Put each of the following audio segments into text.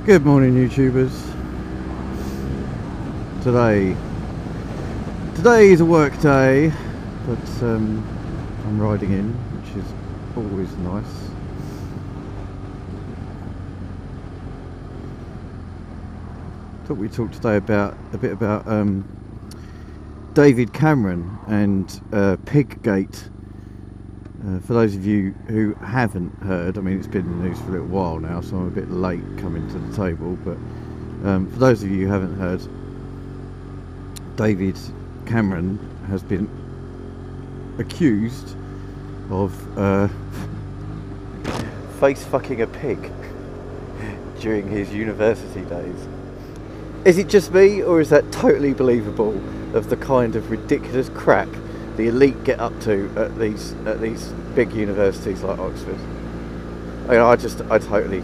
Good morning, YouTubers. Today is a work day, but I'm riding in, which is always nice. Thought we'd talk today a bit about David Cameron and PigGate. For those of you who haven't heard, I mean, it's been in the news for a little while now, so I'm a bit late coming to the table, but for those of you who haven't heard, David Cameron has been accused of face fucking a pig during his university days. Is it just me, or is that totally believable of the kind of ridiculous crap the elite get up to at these big universities like Oxford? I mean, I totally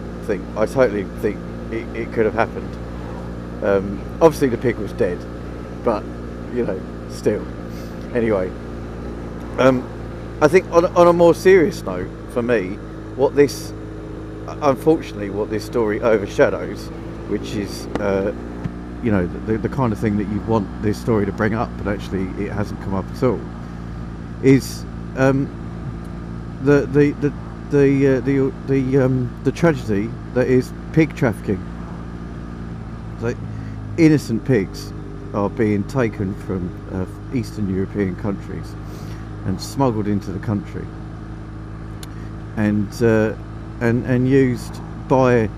think it could have happened. Obviously the pig was dead, but you know, still. Anyway, I think on a more serious note, for me, what this story overshadows, which is you know, the kind of thing that you want this story to bring up, but actually it hasn't come up at all, is the tragedy that is pig trafficking. So innocent pigs are being taken from Eastern European countries and smuggled into the country, and used by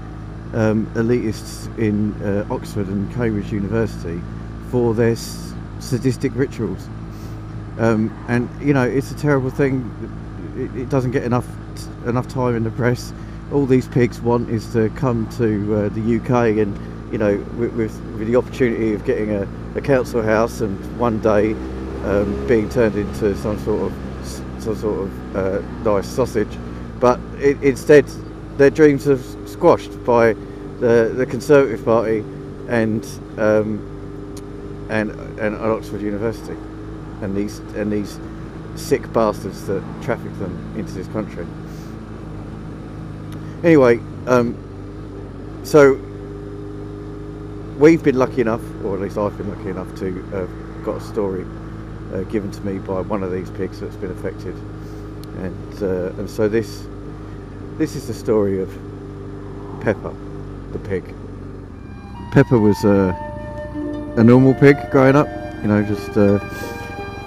elitists in Oxford and Cambridge University for their sadistic rituals. And you know, it's a terrible thing. It doesn't get enough time in the press. All these pigs want is to come to the UK, and you know, with the opportunity of getting a council house and one day being turned into some sort of nice sausage. But instead, their dreams are squashed by the Conservative Party and Oxford University. And these sick bastards that traffic them into this country. Anyway, so we've been lucky enough, or at least I've been lucky enough, to have got a story given to me by one of these pigs that's been affected, and so this is the story of Pepper, the pig. Pepper was a normal pig growing up, you know, just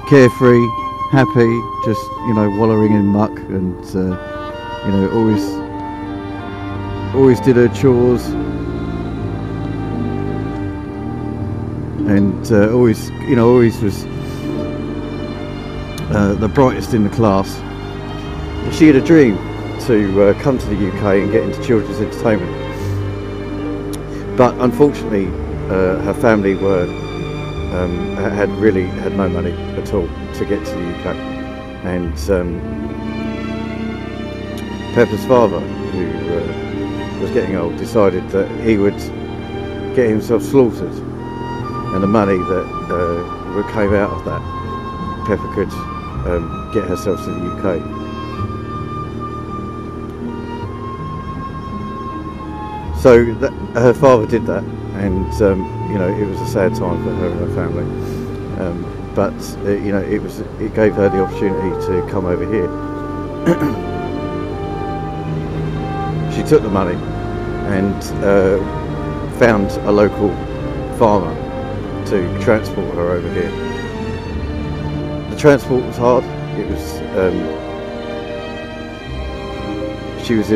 carefree, happy, just, you know, wallowing in muck, and you know, always did her chores, and always was the brightest in the class. She had a dream to come to the UK and get into children's entertainment, but unfortunately her family had no money at all to get to the UK, and Pepper's father, who was getting old, decided that he would get himself slaughtered, and the money that came out of that, Pepper could get herself to the UK. So her father did that, and you know, it was a sad time for her and her family. But you know, it gave her the opportunity to come over here. She took the money and found a local farmer to transport her over here. The transport was hard. It was she was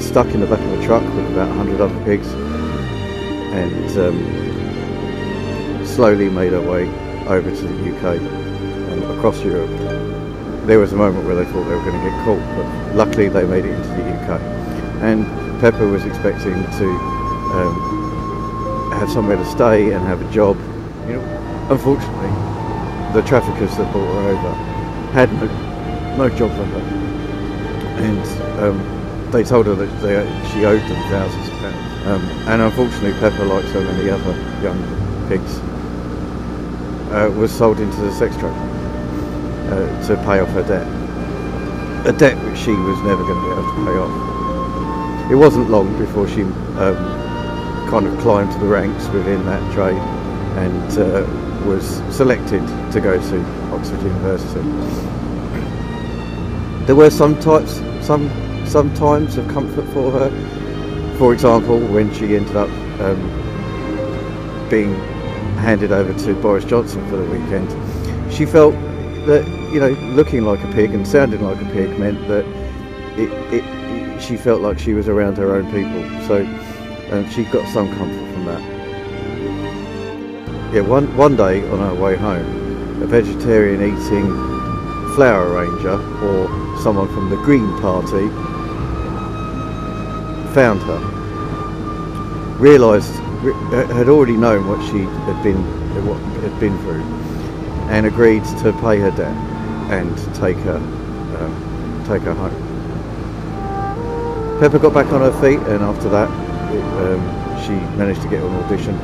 stuck in the back of a truck with about 100 other pigs, and slowly made her way over to the UK and across Europe. There was a moment where they thought they were going to get caught, but luckily they made it into the UK. And Pepper was expecting to have somewhere to stay and have a job. You know, unfortunately, the traffickers that brought her over had no job for her, and they told her that she owed them thousands of pounds. And unfortunately, Pepper, like so many other young pigs, was sold into the sex trade to pay off her debt. A debt which she was never going to be able to pay off. It wasn't long before she kind of climbed the ranks within that trade and was selected to go to Oxford University. There were some times of comfort for her. For example, when she ended up being handed over to Boris Johnson for the weekend, she felt that, you know, looking like a pig and sounding like a pig meant that she felt like she was around her own people. So she got some comfort from that. Yeah, one day on her way home, a vegetarian eating flower arranger, or someone from the Green Party, found her, realised, had already known what she had been through, and agreed to pay her debt and take her home. Pepper got back on her feet, and after that she managed to get an audition,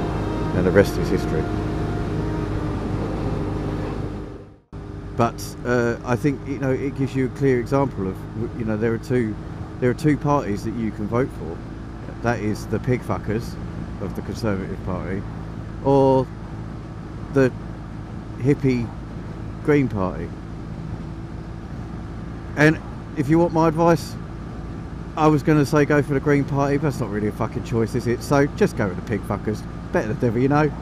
and the rest is history. But I think, you know, it gives you a clear example of, you know, there are two parties that you can vote for. That is the pig fuckers of the Conservative Party, or the hippie Green Party. And if you want my advice, I was going to say go for the Green Party, but that's not really a fucking choice, is it? So just go with the pig fuckers. Better the devil you know.